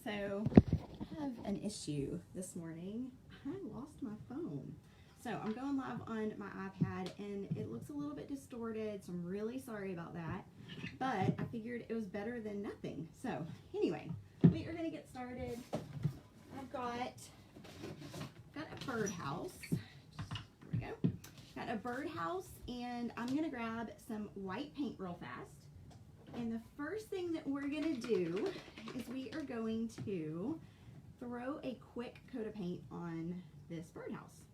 So I have an issue this morning. I lost my phone. So I'm going live on my iPad and it looks a little bit distorted, so I'm really sorry about that. But I figured it was better than nothing. So anyway, we are gonna get started. I've got a birdhouse. There we go. Got a birdhouse, and I'm gonna grab some white paint real fast. And the first thing that we're gonna do is we are going to throw a quick coat of paint on this birdhouse,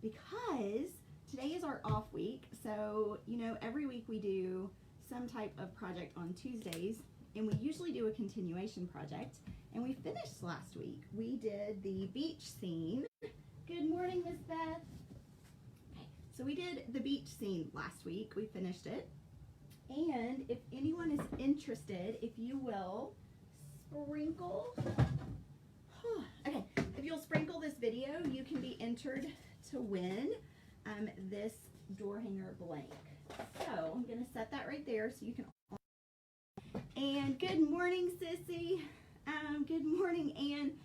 because today is our off week. So, you know, every week we do some type of project on Tuesdays, and we usually do a continuation project. And we finished last week. We did the beach scene. Good morning, Miss Beth. Okay, so we did the beach scene last week. We finished it. And if anyone is interested, if you will sprinkle, okay, if you'll sprinkle this video, you can be entered to win this door hanger blank. So I'm gonna set that right there so you can. And good morning, Sissy. Good morning, Ann.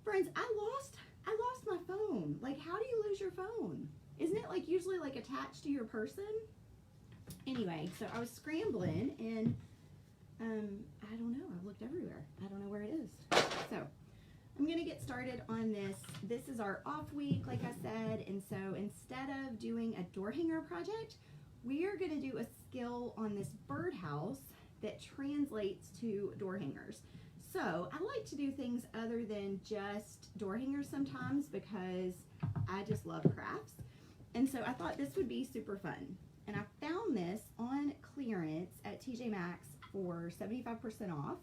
Friends, I lost my phone. Like, how do you lose your phone? Isn't it like usually like attached to your person? Anyway, so I was scrambling and I don't know, I've looked everywhere. I don't know where it is. So I'm gonna get started on this. This is our off week, like I said, and so instead of doing a door hanger project, we are gonna do a skill on this birdhouse that translates to door hangers. So I like to do things other than just door hangers sometimes because I just love crafts. And so I thought this would be super fun. And I found this on clearance at TJ Maxx for 75% off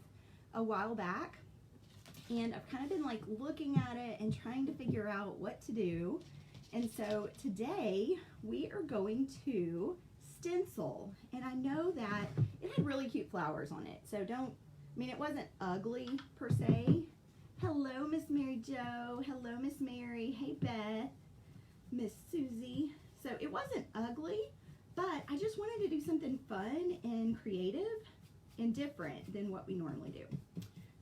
a while back. And I've kind of been like looking at it and trying to figure out what to do. And so today we are going to stencil. And I know that it had really cute flowers on it. So it wasn't ugly per se. Hello, Miss Mary Jo. Hello, Miss Mary. Hey, Beth. Miss Susie. So it wasn't ugly, but I just wanted to do something fun and creative and different than what we normally do.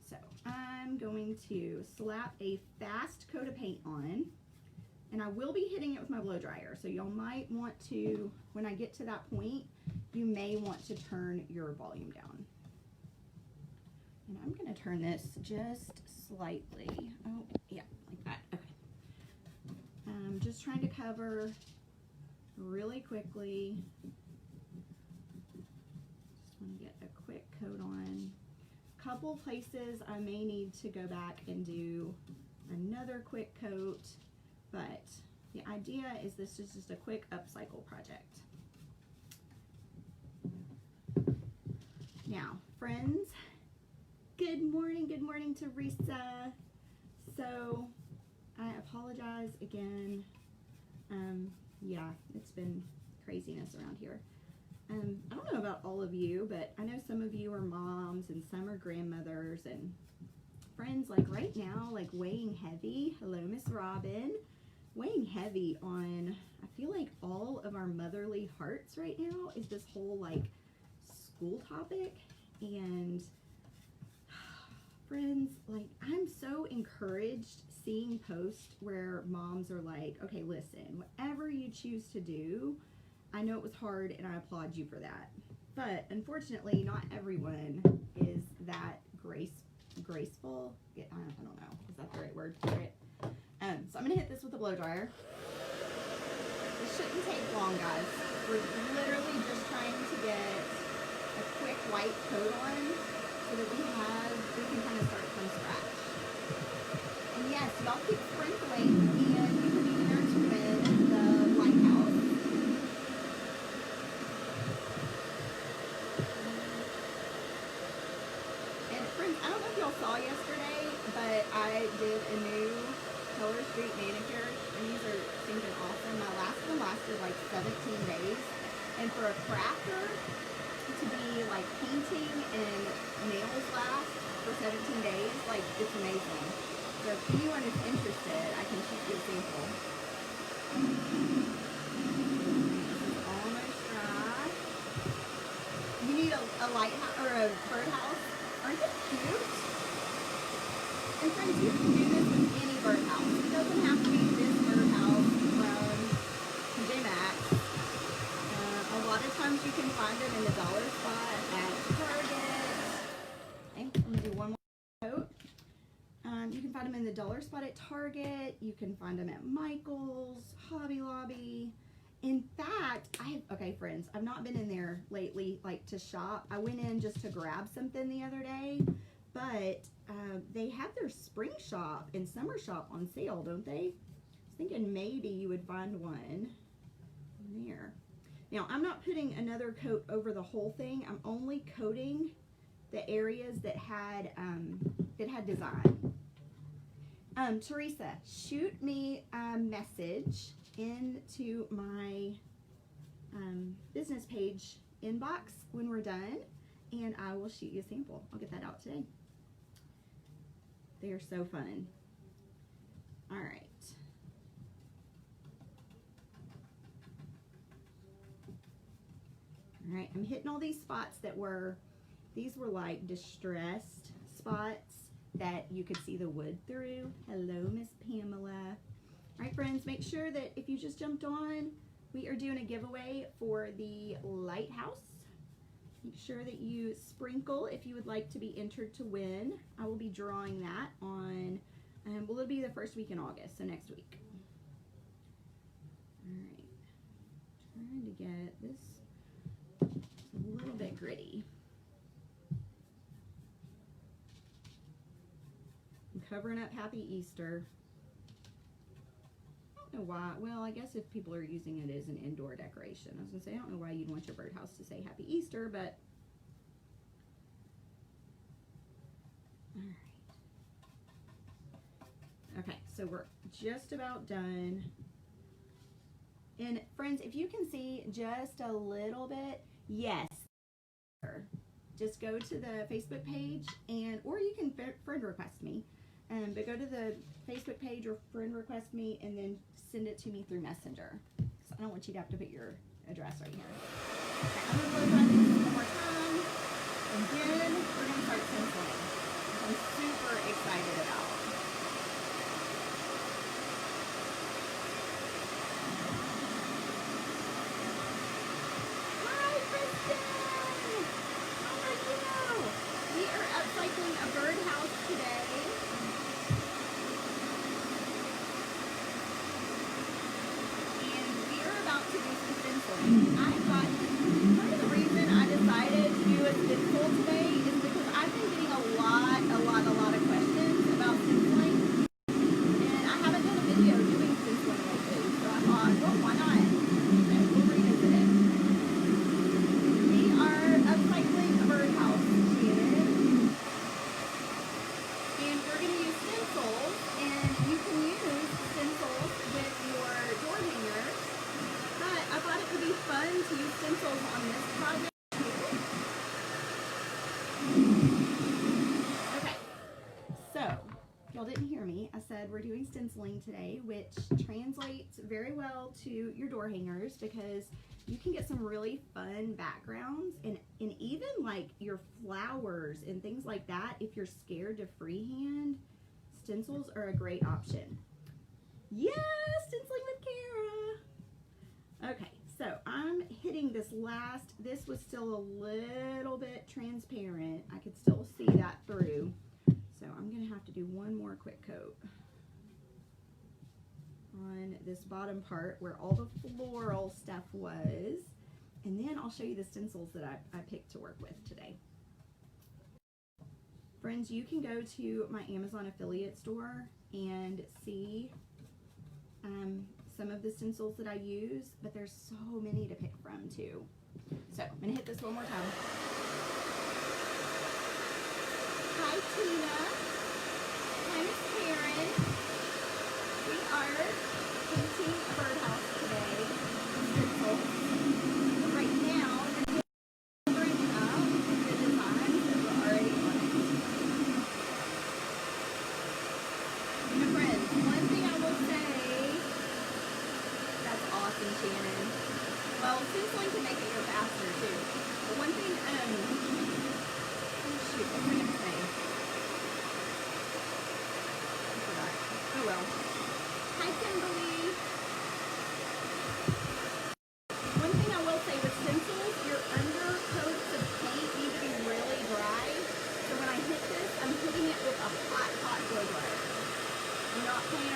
So I'm going to slap a fast coat of paint on, and I will be hitting it with my blow dryer. So y'all might want to, when I get to that point, you may want to turn your volume down. And I'm going to turn this just slightly. Oh, yeah, like that. Okay. I'm just trying to cover really quickly. Just want to get a quick coat on. Couple places I may need to go back and do another quick coat, but the idea is this is just a quick upcycle project. Now, friends, good morning, Teresa. So I apologize again. Yeah, it's been craziness around here. I don't know about all of you, but I know some of you are moms and some are grandmothers and friends, like right now, like weighing heavy. Hello, Miss Robin. Weighing heavy on, I feel like all of our motherly hearts right now is this whole like school topic. And friends, like I'm so encouraged seeing posts where moms are like, okay, listen, whatever you choose to do, I know it was hard and I applaud you for that. But unfortunately, not everyone is that graceful. I don't know, is that the right word for it? So I'm gonna hit this with a blow dryer. This shouldn't take long, guys. We're literally just trying to get a quick white coat on so that we can kind of start from scratch. And yes, y'all keep sprinkling, and you can be entered to win the lighthouse. And friends, I don't know if y'all saw yesterday, but I did a new Color Street manicure, and these are stinking awesome. My last one lasted like 17 days, and for a crafter to be like painting and nails last for 17 days, like it's amazing. So if anyone is interested, I can shoot you a sample. This is almost dry. You need a lighthouse or a birdhouse. Aren't they cute? Target. You can find them at Michael's, Hobby Lobby. In fact, okay, friends, I've not been in there lately, like to shop. I went in just to grab something the other day, but they have their spring shop and summer shop on sale, don't they? I was thinking maybe you would find one there. Now, I'm not putting another coat over the whole thing. I'm only coating the areas that had design. Teresa, shoot me a message into my business page inbox when we're done, and I will shoot you a sample. I'll get that out today. They are so fun. All right. All right, I'm hitting all these spots that were, these were like distressed spots that you could see the wood through. Hello, Miss Pamela. All right, friends, make sure that if you just jumped on, we are doing a giveaway for the lighthouse. Make sure that you sprinkle if you would like to be entered to win. I will be drawing that on, well, it'll be the first week in August, so next week. All right, trying to get this a little bit gritty. I'm covering up Happy Easter. I don't know why. Well, I guess if people are using it as an indoor decoration. I was going to say, I don't know why you'd want your birdhouse to say Happy Easter, but all right. Okay, so we're just about done. And friends, if you can see just a little bit, yes, just go to the Facebook page, and or you can friend request me, but go to the Facebook page or friend request me and then send it to me through Messenger. So I don't want you to have to put your address right here. Okay, I'm going to close on this one more time, and then we're going to start stenciling, which I'm super excited about. Upcycling a birdhouse today. And we are about to do some stenciling. Part of the reason I decided to do a stencil today is because I've been getting a lot of questions about stenciling. And I haven't done a video doing stenciling lately. So I thought, well, why not? So we'll revisit it. We are upcycling a birdhouse today. And we're going to use stencils, and you can use stencils with your door hangers, but I thought it would be fun to use stencils on this project too. Okay, so y'all didn't hear me. I said we're doing stenciling today, which translates very well to your door hangers because you can get some really fun backgrounds and even like your flowers and things like that. If you're scared to freehand, stencils are a great option. Yeah, stenciling with Kara. Okay, so I'm hitting this last, this was still a little bit transparent. I could still see that through. So I'm gonna have to do one more quick coat on this bottom part where all the floral stuff was, and then I'll show you the stencils that I picked to work with today. Friends, you can go to my Amazon affiliate store and see some of the stencils that I use, but there's so many to pick from too. So I'm gonna hit this one more time. Hi Tina, hi Miss Karen. We are painting a birdhouse today with stencils. Right now, we're covering up the designs that were already on it. Now, friends, one thing I will say, that's awesome, Shannon. Well, stenciling can make it go faster too. But one thing, oh shoot, what was I gonna say? I forgot. Oh well. Hi, Kimberly. One thing I will say with stencils, your undercoats of paint need to be really dry. So when I hit this, I'm hitting it with a hot blow dryer. I'm not playing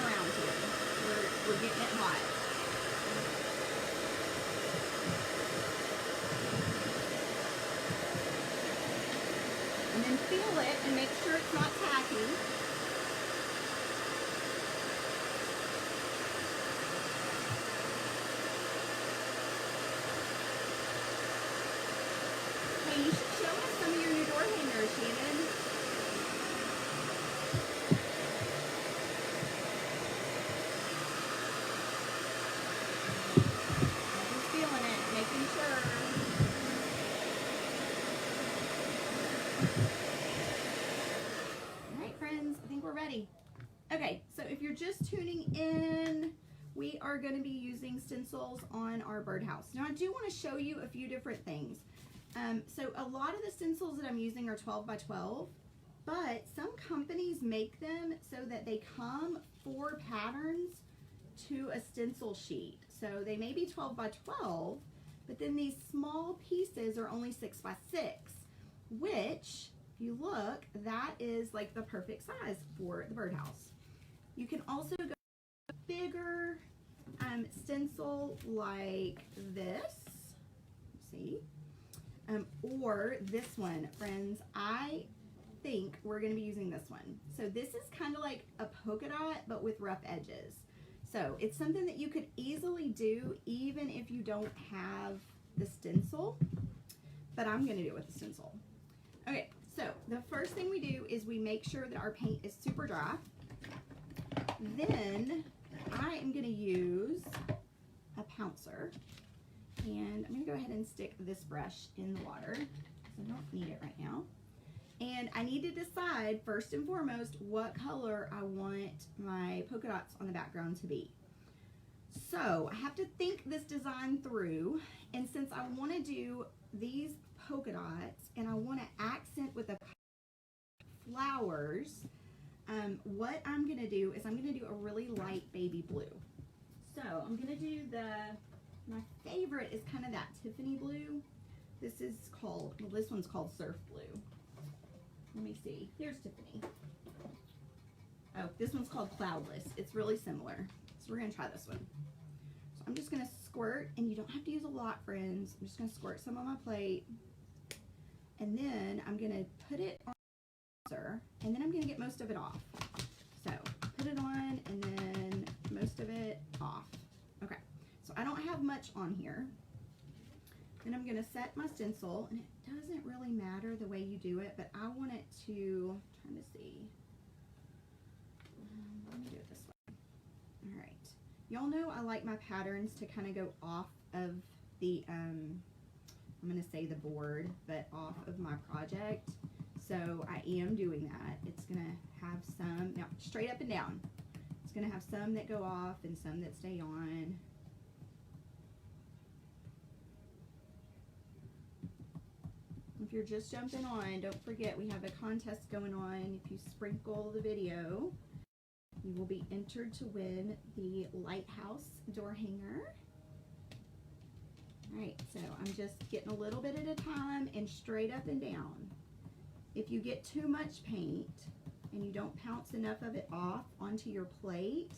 and make sure it's not tacky. Hey, you should show us some of your new door hangers, Shannon. I'm just feeling it, making sure. All right, friends, I think we're ready. Okay, so if you're just tuning in, we are going to be using stencils on our birdhouse. Now, I do want to show you a few different things. So a lot of the stencils that I'm using are 12 by 12, but some companies make them so that they come 4 patterns to a stencil sheet. So they may be 12 by 12, but then these small pieces are only 6 by 6, which, if you look, that is like the perfect size for the birdhouse. You can also go bigger stencil like this, see, or this one, friends. I think we're going to be using this one. So this is kind of like a polka dot, but with rough edges. So it's something that you could easily do even if you don't have the stencil, but I'm going to do it with the stencil. Okay, so the first thing we do is we make sure that our paint is super dry. Then I am going to use a pouncer, and I'm going to go ahead and stick this brush in the water because I don't need it right now. And I need to decide first and foremost what color I want my polka dots on the background to be. So I have to think this design through, and since I want to do these polka dots and I want to accent with the flowers, what I'm going to do is I'm going to do a really light baby blue. So I'm going to do my favorite is kind of that Tiffany blue. This is called, well, this one's called Surf Blue. Let me see. Here's Tiffany. Oh, this one's called Cloudless. It's really similar. So we're going to try this one. So I'm just going to squirt, and you don't have to use a lot, friends. I'm just going to squirt some on my plate. And then I'm going to put it on the saucer, and then I'm going to get most of it off. So put it on, and then most of it off. Okay. So I don't have much on here. Then I'm going to set my stencil, and it doesn't really matter the way you do it, but I want it to, I'm trying to see, let me do it this way. All right. Y'all know I like my patterns to kind of go off of the, I'm going to say the board, but off of my project. So I am doing that. It's going to have some, now straight up and down. It's going to have some that go off and some that stay on. If you're just jumping on, don't forget we have a contest going on. If you sprinkle the video, you will be entered to win the lighthouse door hanger. All right, so I'm just getting a little bit at a time and straight up and down. If you get too much paint and you don't pounce enough of it off onto your plate,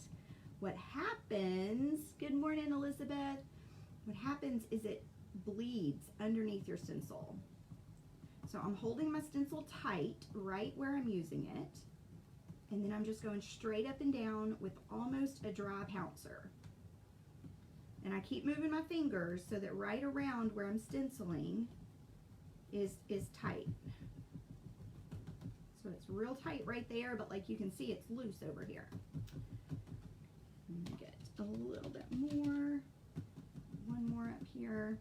what happens, good morning, Elizabeth, what happens is it bleeds underneath your stencil. So I'm holding my stencil tight right where I'm using it, and then I'm just going straight up and down with almost a dry pouncer. And I keep moving my fingers so that right around where I'm stenciling is tight. So it's real tight right there, but like you can see, it's loose over here. Get a little bit more, one more up here.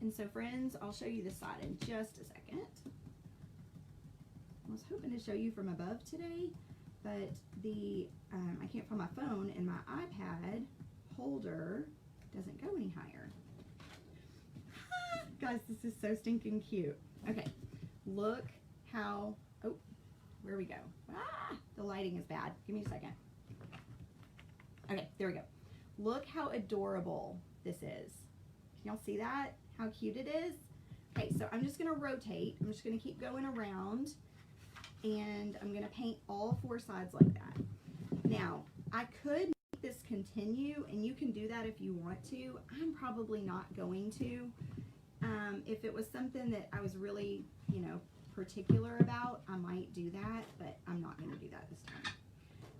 And so friends, I'll show you this side in just a second. I was hoping to show you from above today, but I can't find my phone, and my iPad holder doesn't go any higher. Guys, this is so stinking cute. Okay, look how, oh, where we go. The lighting is bad. Give me a second. Okay, there we go. Look how adorable this is. Can y'all see that? How cute it is? Okay, so I'm just going to rotate. I'm just going to keep going around, and I'm going to paint all 4 sides like that. Now, I could make this continue, and you can do that if you want to. I'm probably not going to. If it was something that I was really, particular about, I might do that, but I'm not going to do that this time.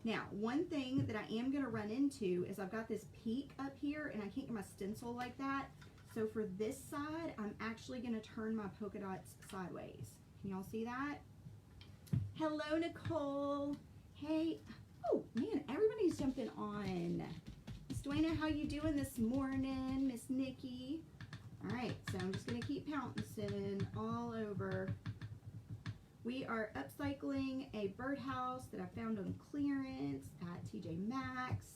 Now, one thing that I am going to run into is I've got this peak up here and I can't get my stencil like that. So for this side, I'm actually going to turn my polka dots sideways. Can y'all see that? Hello, Nicole. Hey. Oh, man, everybody's jumping on. Miss Dwayna, how you doing this morning? Miss Nikki. All right, so I'm just going to keep pouncing all over. We are upcycling a birdhouse that I found on clearance at TJ Maxx.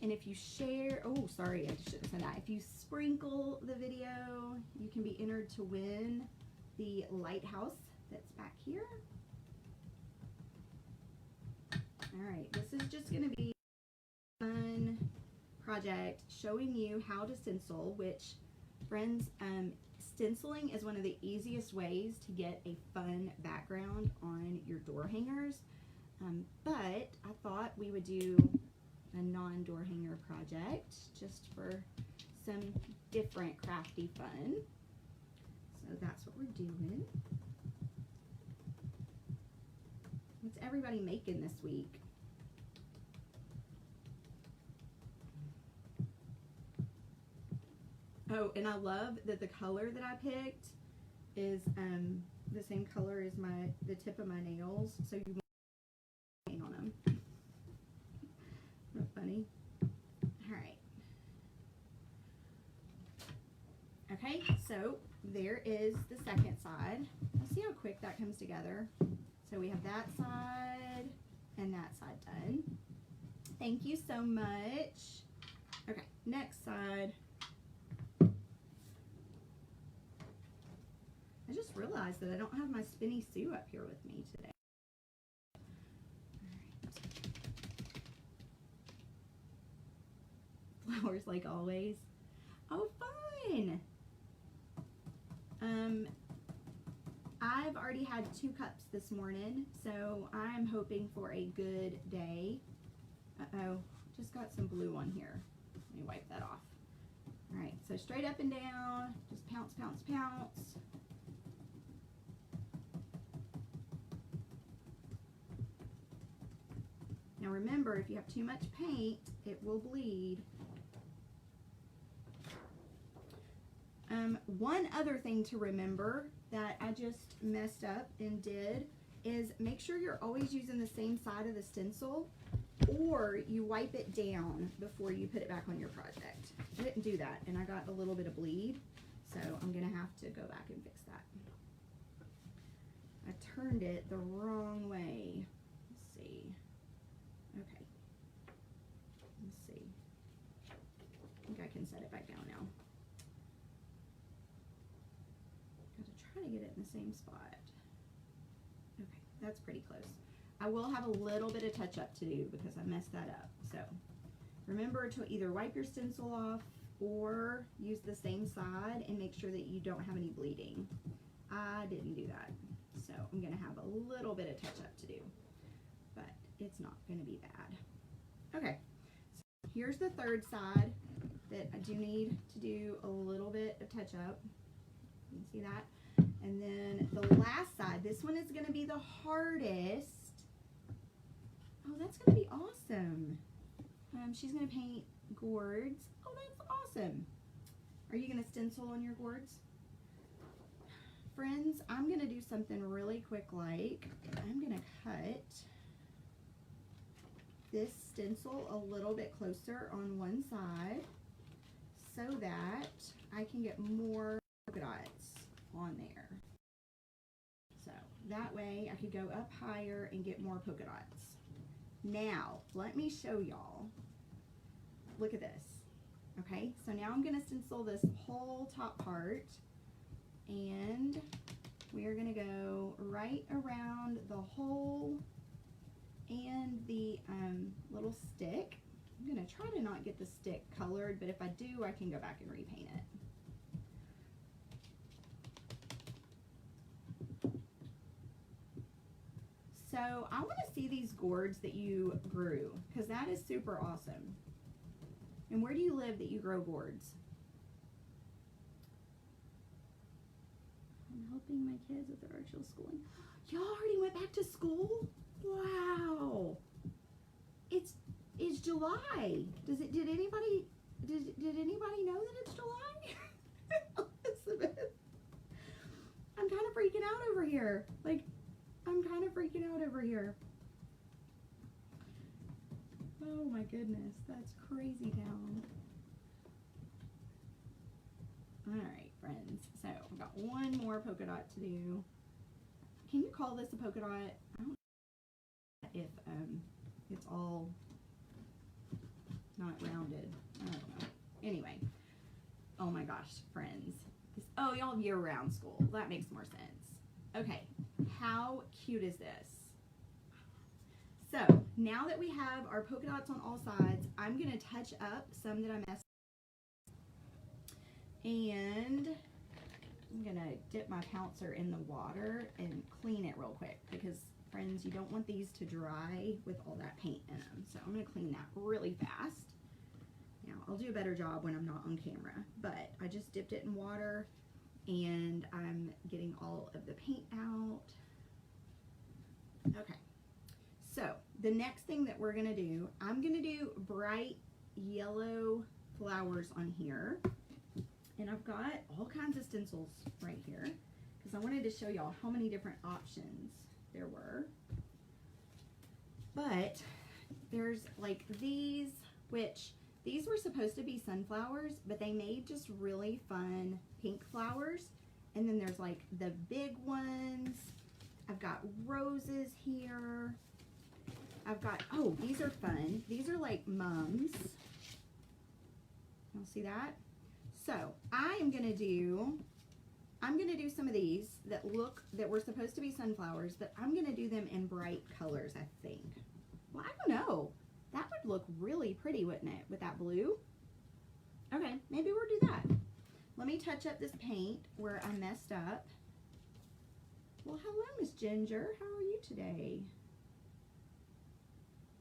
And if you share, oh, sorry, I shouldn't have said that. If you sprinkle the video, you can be entered to win the lighthouse that's back here. All right, this is just going to be a fun project showing you how to stencil, which, friends, stenciling is one of the easiest ways to get a fun background on your door hangers. But I thought we would do a non-door hanger project just for some different crafty fun. So that's what we're doing. What's everybody making this week? Oh, and I love that the color that I picked is the same color as the tip of my nails, so you won't paint on them. Isn't that funny? All right. Okay, so there is the second side. Let's see how quick that comes together. So we have that side and that side done. Thank you so much. Okay, next side. I just realized that I don't have my Spinny Sue up here with me today. All right. Flowers like always. Oh, fun! I've already had 2 cups this morning, so I'm hoping for a good day. Uh-oh, just got some blue on here. Let me wipe that off. All right, so straight up and down, just pounce, pounce, pounce. Now remember, if you have too much paint, it will bleed. One other thing to remember that I just messed up and did is make sure you're always using the same side of the stencil, or you wipe it down before you put it back on your project. I didn't do that, and I got a little bit of bleed, so I'm going to have to go back and fix that. I turned it the wrong way. Let's see. Okay. Let's see. I think I can set it back down now. Got to try to get it in the same spot. Okay, that's pretty close. I will have a little bit of touch up to do because I messed that up. So remember to either wipe your stencil off or use the same side and make sure that you don't have any bleeding. I didn't do that. So I'm going to have a little bit of touch up to do, but it's not going to be bad. Okay, so here's the third side that I do need to do a little bit of touch up. You can see that. And then the last side, this one is going to be the hardest. Oh, that's going to be awesome. She's going to paint gourds. Oh, that's awesome. Are you going to stencil on your gourds? Friends, I'm going to do something really quick like I'm going to cut this stencil a little bit closer on one side so that I can get more polka dots on there. So that way I could go up higher and get more polka dots. Now, let me show y'all. Look at this. Okay, so now I'm going to stencil this whole top part, and we are going to go right around the hole and the little stick. I'm going to try to not get the stick colored, but if I do, I can go back and repaint it. So I want to see these gourds that you grew, because that is super awesome. And where do you live that you grow gourds? I'm helping my kids with their actual schooling. Y'all already went back to school? Wow. It's July. Did anybody know that it's July? Elizabeth. I'm kind of freaking out over here. Like, I'm kind of freaking out over here. Oh my goodness, that's crazy town. Alright, friends. So I've got one more polka dot to do. Can you call this a polka dot? I don't know if it's all not rounded. I don't know. Anyway. Oh my gosh, friends. Oh, y'all have year-round school. That makes more sense. Okay, how cute is this? So, now that we have our polka dots on all sides, I'm going to touch up some that I messed up. And I'm going to dip my pouncer in the water and clean it real quick because, friends, you don't want these to dry with all that paint in them. So, I'm going to clean that really fast. Now, I'll do a better job when I'm not on camera, but I just dipped it in water and I'm getting all of the paint out. Okay, so the next thing that we're gonna do, I'm gonna do bright yellow flowers on here. And I've got all kinds of stencils right here because I wanted to show y'all how many different options there were. But there's like these, which these were supposed to be sunflowers, but they made just really fun pink flowers. And then there's like the big ones. I've got roses here. I've got, oh, these are fun. These are like mums. You'll see that? So I'm gonna do some of these that were supposed to be sunflowers, but I'm gonna do them in bright colors, I think. Well, I don't know. That would look really pretty, wouldn't it, with that blue? Okay, maybe we'll do that. Let me touch up this paint where I messed up. Well, hello, Miss Ginger. How are you today?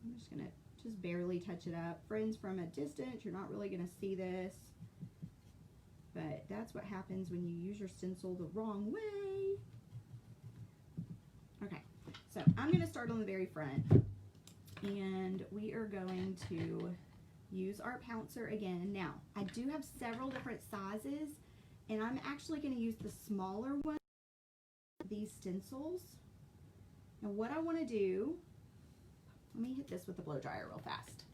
I'm just gonna just barely touch it up. Friends, from a distance, you're not really gonna see this, but that's what happens when you use your stencil the wrong way. Okay, so I'm gonna start on the very front. And we are going to use our pouncer again. Now, I do have several different sizes, and I'm actually going to use the smaller one, these stencils. Now, what I want to do, let me hit this with the blow dryer real fast.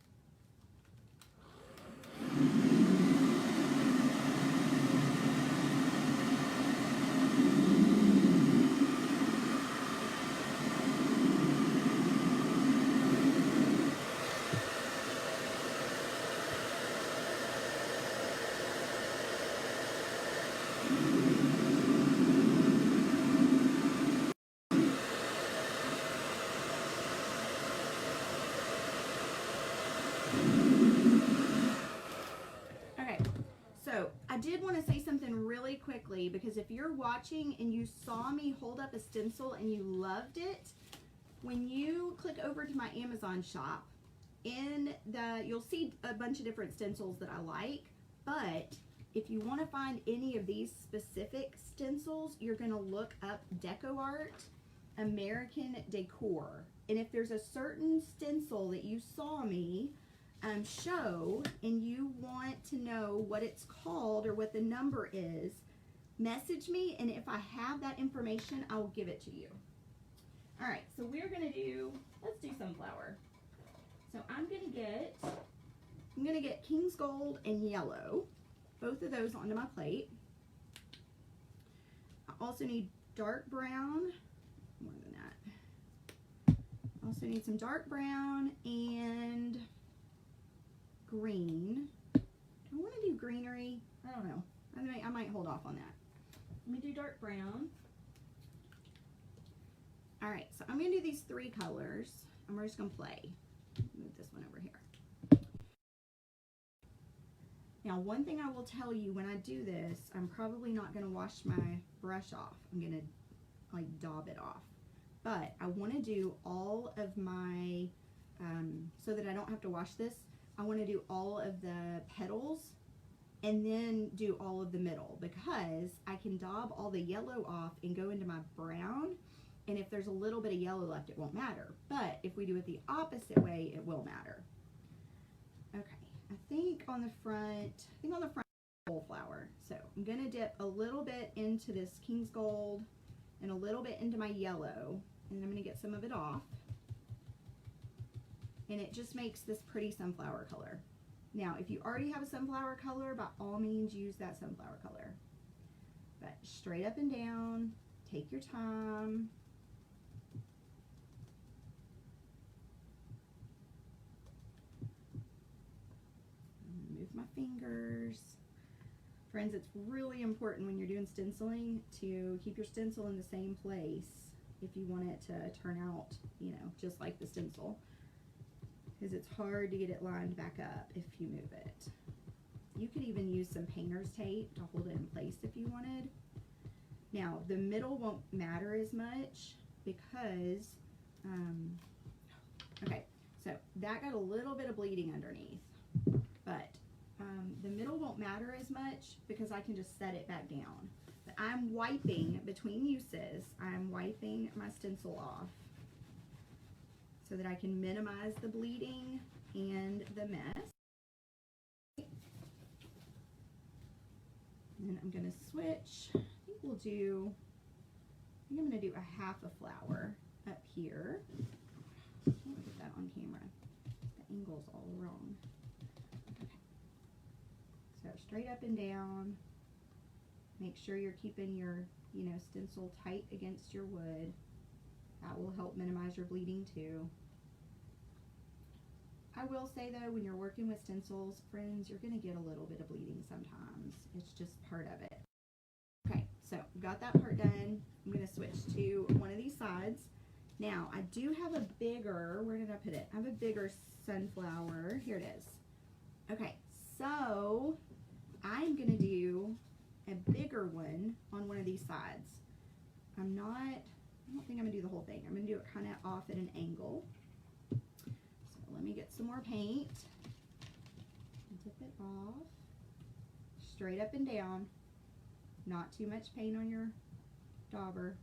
I did want to say something really quickly, because if you're watching and you saw me hold up a stencil and you loved it, when you click over to my Amazon shop, you'll see a bunch of different stencils that I like, but if you want to find any of these specific stencils, you're going to look up Deco Art American Decor. And if there's a certain stencil that you saw me show and you want to know what it's called or what the number is, message me, and if I have that information, I will give it to you. All right, so we're gonna do, let's do sunflower. So I'm gonna get King's Gold and yellow, both of those onto my plate. I also need dark brown, more than that. I also need some dark brown and green. Do I want to do greenery? I don't know. I might hold off on that. Let me do dark brown. All right, so I'm going to do these three colors, and we're just going to play. Move this one over here. Now, one thing I will tell you, when I do this, I'm probably not going to wash my brush off. I'm going to like daub it off. But I want to do all of my, so that I don't have to wash this, I want to do all of the petals and then do all of the middle, because I can daub all the yellow off and go into my brown, and if there's a little bit of yellow left, it won't matter. But if we do it the opposite way, it will matter. Okay, I think on the front whole flower. So I'm gonna dip a little bit into this King's Gold and a little bit into my yellow, and I'm gonna get some of it off. And it just makes this pretty sunflower color. Now, if you already have a sunflower color, by all means use that sunflower color. But straight up and down, take your time. Move my fingers. Friends, it's really important when you're doing stenciling to keep your stencil in the same place if you want it to turn out, you know, just like the stencil, because it's hard to get it lined back up if you move it. You could even use some painter's tape to hold it in place if you wanted. Now, the middle won't matter as much because, okay, so that got a little bit of bleeding underneath, but the middle won't matter as much because I can just set it back down. But I'm wiping between uses. I'm wiping my stencil off so that I can minimize the bleeding and the mess. And then I'm going to switch. I think I'm going to do a half a flower up here. I can't get that on camera. The angle's all wrong. Okay. So straight up and down. Make sure you're keeping your, you know, stencil tight against your wood. That will help minimize your bleeding too. I will say though, when you're working with stencils, friends, you're going to get a little bit of bleeding sometimes. It's just part of it. Okay, so got that part done. I'm going to switch to one of these sides. Now, I do have a bigger, where did I put it? I have a bigger sunflower. Here it is. Okay, so I'm going to do a bigger one on one of these sides. I don't think I'm going to do the whole thing. I'm going to do it kind of off at an angle. So let me get some more paint. Dip it off. Straight up and down. Not too much paint on your dauber.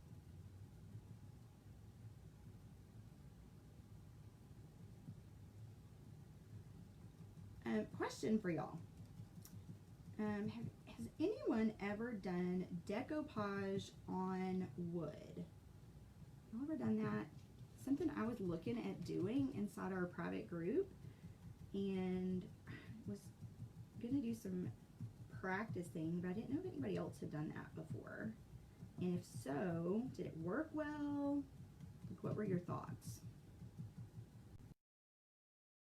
Question for y'all. Has anyone ever done decoupage on wood? Have you ever done that? Something I was looking at doing inside our private group, and was gonna do some practicing, but I didn't know if anybody else had done that before. And if so, did it work well? Like, what were your thoughts?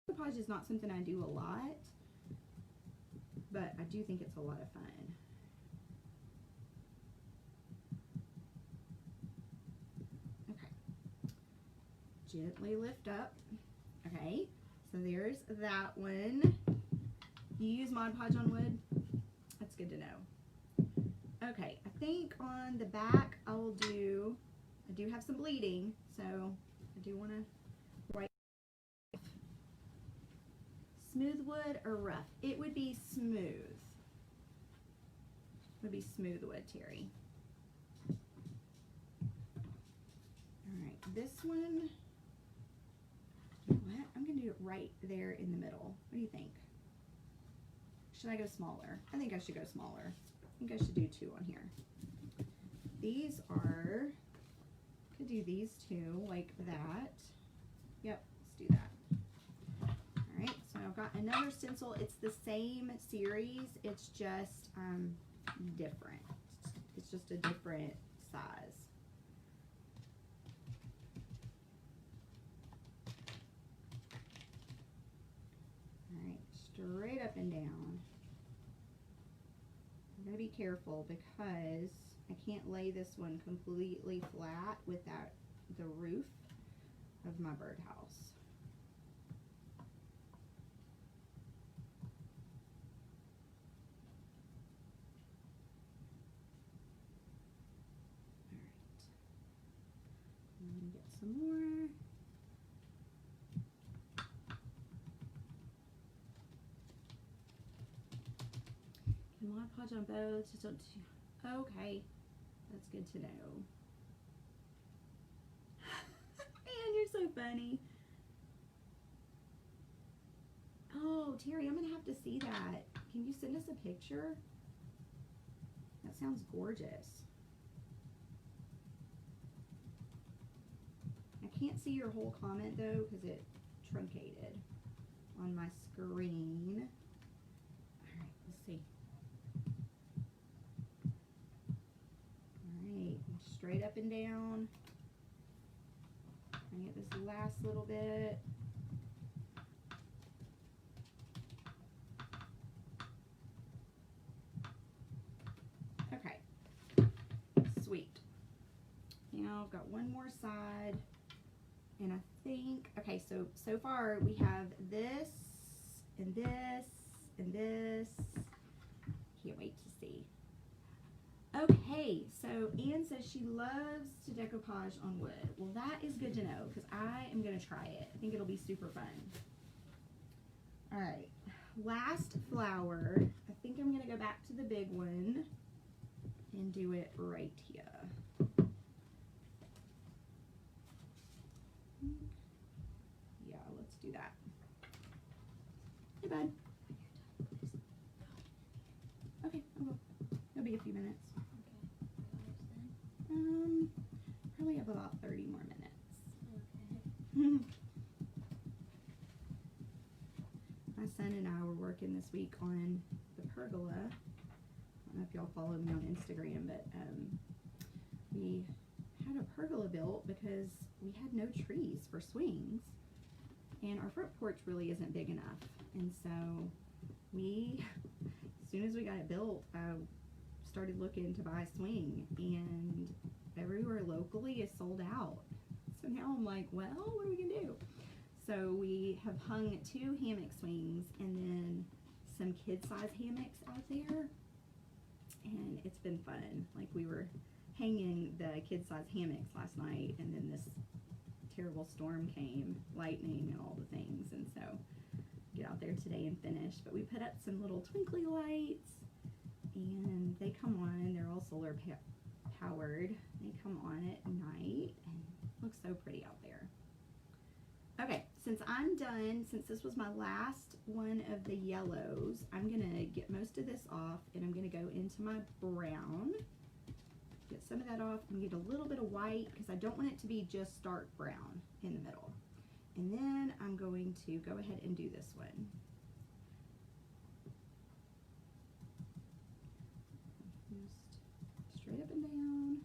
Decoupage is not something I do a lot, but I do think it's a lot of fun. Okay. Gently lift up. Okay, so there's that one. You use Mod Podge on wood? That's good to know. Okay, I think on the back I do have some bleeding, so I do want to write. Smooth wood or rough? It would be smooth. It would be smooth wood, Terry. Alright, this one, you know what? I'm going to do it right there in the middle. What do you think? Should I go smaller? I think I should go smaller. I think I should do 2 on here. These are, could do these 2 like that. Yep, let's do that. Alright, so I've got another stencil. It's the same series, it's just different. It's just a different size. Alright, straight up and down. I'm going to be careful because I can't lay this one completely flat without the roof of my birdhouse. Get some more. Mod Podge on both. Just don't. Okay, that's good to know. Man, you're so funny. Oh, Terry, I'm gonna have to see that. Can you send us a picture? That sounds gorgeous. I can't see your whole comment though because it truncated on my screen. All right, let's see. All right, straight up and down. I get this last little bit. Okay, sweet. Now I've got one more side, and I think, okay, so far we have this, and this, and this. Can't wait to see. Okay, so Anne says she loves to decoupage on wood. Well, that is good to know, because I am going to try it. I think it'll be super fun. All right, last flower. I think I'm going to go back to the big one and do it right here. Yeah, let's do that. Hey, bud. Okay, I'll go. It'll be a few minutes. Okay. Probably have about 30 more minutes. Okay. My son and I were working this week on the pergola. I don't know if y'all follow me on Instagram, but we had a pergola built because we had no trees for swings, and our front porch really isn't big enough. And so we, as soon as we got it built, started looking to buy a swing, and everywhere locally is sold out. So now I'm like, well, what are we gonna do? So we have hung 2 hammock swings and then some kid-size hammocks out there, and it's been fun. Like, we were hanging the kid-size hammocks last night, and then this terrible storm came, lightning and all the things, and so get out there today and finish. But we put up some little twinkly lights, and they come on. They're all solar powered. They come on at night, and it looks so pretty out there. Okay, since I'm done, since this was my last one of the yellows, I'm gonna get most of this off, and I'm gonna go into my brown. Get some of that off and get a little bit of white because I don't want it to be just stark brown in the middle. And then I'm going to go ahead and do this one. Just straight up and down,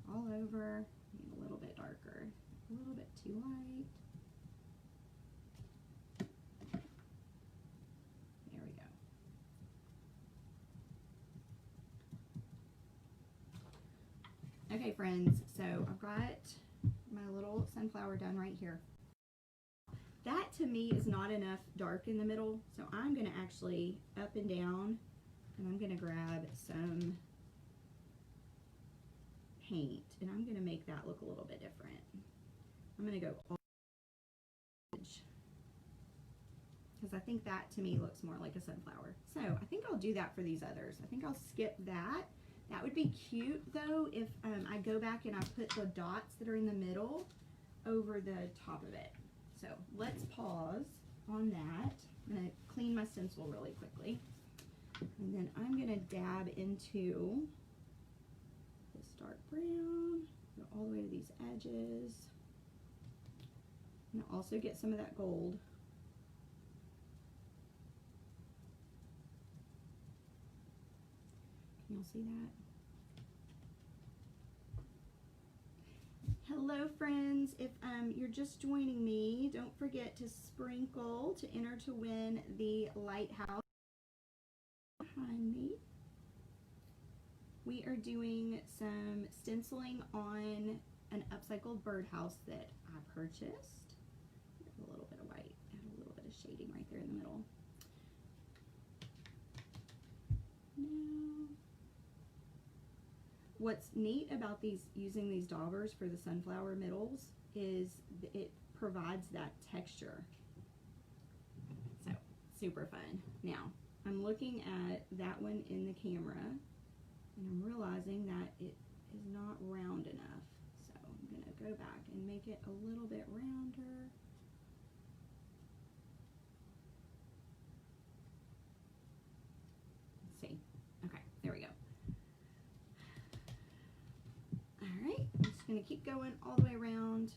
all over, and a little bit darker, a little bit too light. There we go. Okay, friends, so I've got my little sunflower done right here. That to me is not enough dark in the middle, so I'm going to actually up and down, and I'm going to grab some paint, and I'm going to make that look a little bit different. I'm going to go all because I think that to me looks more like a sunflower. So I think I'll do that for these others. I think I'll skip that. That would be cute though if I go back and I put the dots that are in the middle over the top of it. So let's pause on that. I'm going to clean my stencil really quickly. And then I'm going to dab into this dark brown, go all the way to these edges. And also get some of that gold. Can y'all see that? Hello friends, if you're just joining me, don't forget to sprinkle to enter to win the lighthouse behind me. We are doing some stenciling on an upcycled birdhouse that I purchased. A little bit of white, add a little bit of shading right there in the middle. Now, what's neat about using these daubers for the sunflower middles is it provides that texture. So, super fun. Now, I'm looking at that one in the camera and I'm realizing that it is not round enough. So I'm going to go back and make it a little bit rounder. Let's see. Okay, there we go. All right, I'm just going to keep going all the way around.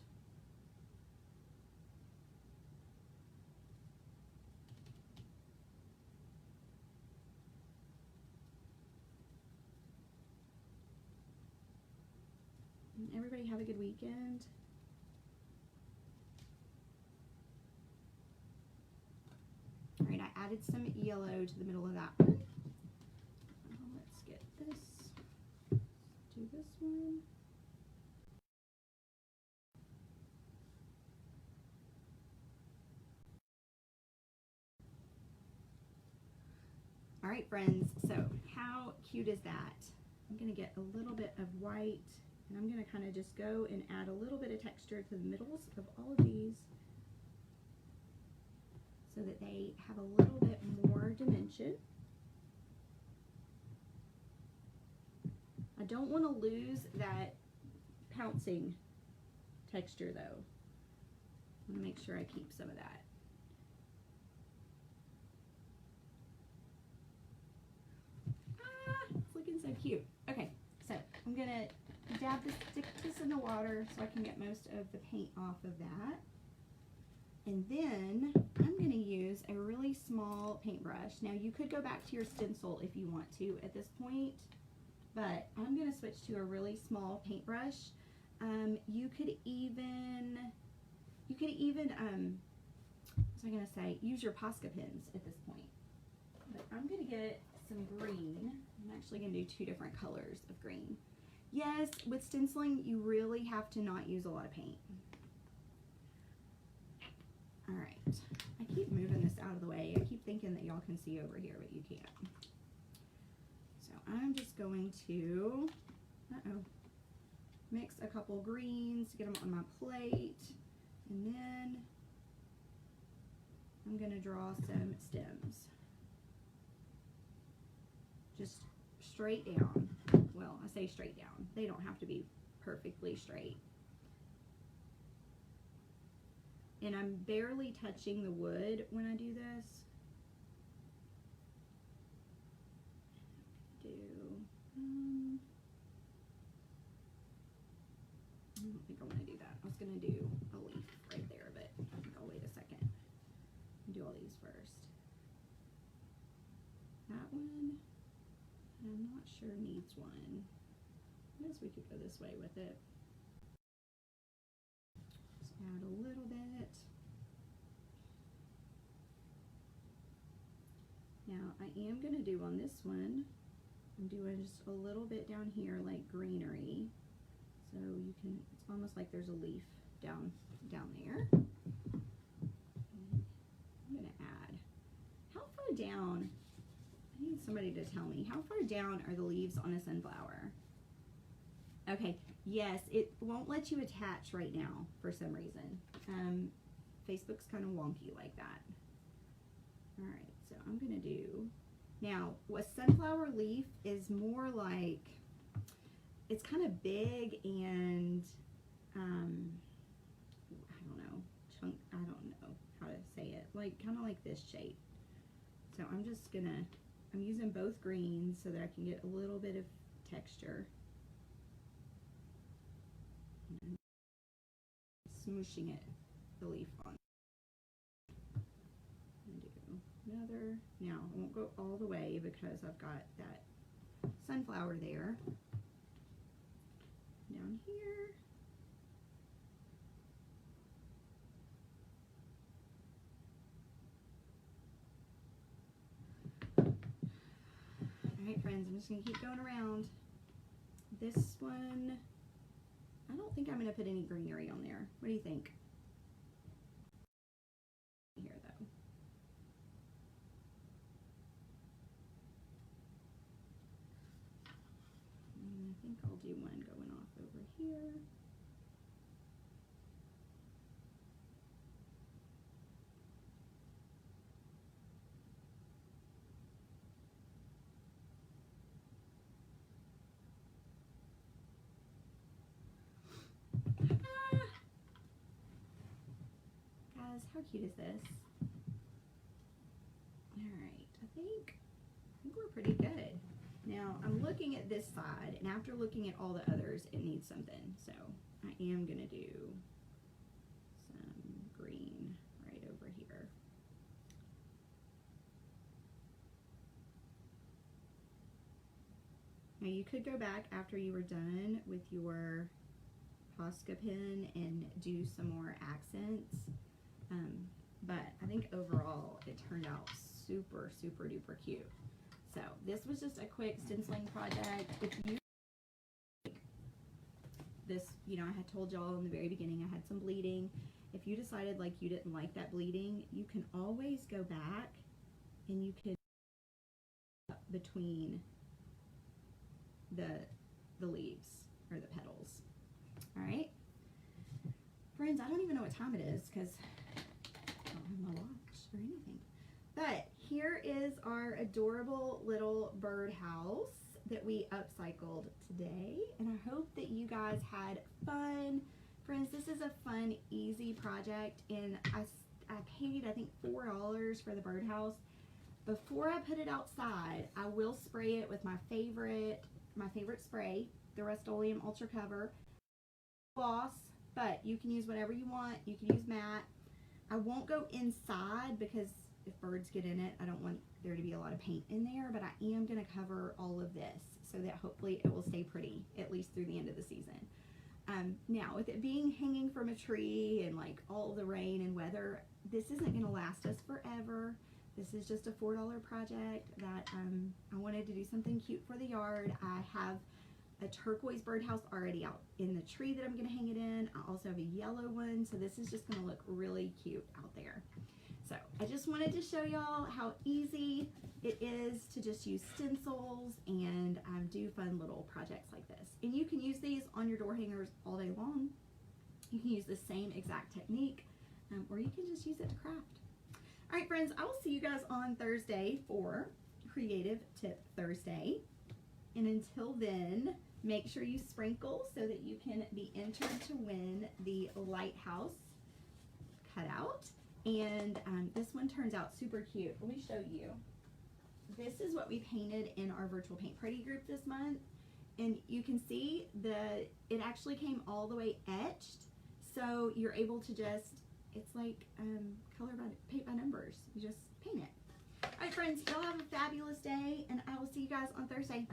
Everybody have a good weekend. All right, I added some yellow to the middle of that one. Let's get this, do this one. All right, friends, so how cute is that? I'm gonna get a little bit of white and I'm gonna kind of just go and add a little bit of texture to the middles of all of these so that they have a little bit more dimension. I don't want to lose that pouncing texture though. I want to make sure I keep some of that. It's looking so cute. Okay, so I'm gonna dip this in the water so I can get most of the paint off of that. And then I'm gonna use a really small paintbrush. Now you could go back to your stencil if you want to at this point, but I'm gonna switch to a really small paintbrush. You could even, what was I gonna say? Use your Posca pens at this point. But I'm gonna get some green. I'm actually gonna do two different colors of green. Yes, with stenciling, you really have to not use a lot of paint. All right, I keep moving this out of the way. I keep thinking that y'all can see over here, but you can't. So I'm just going to, mix a couple greens to get them on my plate. And then I'm gonna draw some stems. Just straight down. Well, I say straight down. They don't have to be perfectly straight. And I'm barely touching the wood when I do this. I don't think I want to do that. I was going to do a leaf right there, but I think I'll wait a second and do all these first. That one, I'm not sure needs one. I guess we could go this way with it. Just add a little bit. Now I am going to do on this one, I'm doing just a little bit down here like greenery. So you can, it's almost like there's a leaf down there. And I'm going to add, how far down, I need somebody to tell me, how far down are the leaves on a sunflower? Okay, yes, it won't let you attach right now for some reason. Facebook's kind of wonky like that. All right, so I'm going to do, now a sunflower leaf is more like, it's kind of big and, I don't know, I don't know how to say it, like kind of like this shape. So I'm just gonna, I'm using both greens so that I can get a little bit of texture. And smooshing it, the leaf on. And do another, now I won't go all the way because I've got that sunflower there. Down here. All right, friends, I'm just going to keep going around. This one, I don't think I'm going to put any greenery on there. What do you think? Here, though. And I think I'll do one going off over here. How cute is this? Alright, I think we're pretty good. Now, I'm looking at this side, and after looking at all the others, it needs something. So, I am going to do some green right over here. Now, you could go back after you were done with your Posca pen and do some more accents. But I think overall, it turned out super, super duper cute. So this was just a quick stenciling project. If you this, you know, I had told y'all in the very beginning I had some bleeding. If you decided like you didn't like that bleeding, you can always go back and you can between the leaves or the petals. All right, friends, I don't even know what time it is because I don't have my watch or anything. But here is our adorable little birdhouse that we upcycled today, and I hope that you guys had fun. Friends, this is a fun, easy project, and I paid, I think, $4 for the birdhouse. Before I put it outside, I will spray it with my favorite spray, the Rust-Oleum Ultra Cover gloss, but you can use whatever you want. You can use matte. I won't go inside because if birds get in it, I don't want there to be a lot of paint in there, but I am going to cover all of this so that hopefully it will stay pretty, at least through the end of the season. Now, with it being hanging from a tree and like all the rain and weather, this isn't going to last us forever. This is just a $4 project that I wanted to do something cute for the yard. I have a turquoise birdhouse already out in the tree that I'm going to hang it in. I also have a yellow one, so this is just going to look really cute out there. So I just wanted to show y'all how easy it is to just use stencils and do fun little projects like this. And you can use these on your door hangers all day long. You can use the same exact technique, or you can just use it to craft. All right, friends, I will see you guys on Thursday for Creative Tip Thursday. And until then, make sure you sprinkle so that you can be entered to win the lighthouse cutout. And this one turns out super cute. Let me show you. This is what we painted in our virtual paint party group this month. And you can see that it actually came all the way etched. So you're able to just, it's like paint by numbers. You just paint it. All right, friends, y'all have a fabulous day, and I will see you guys on Thursday.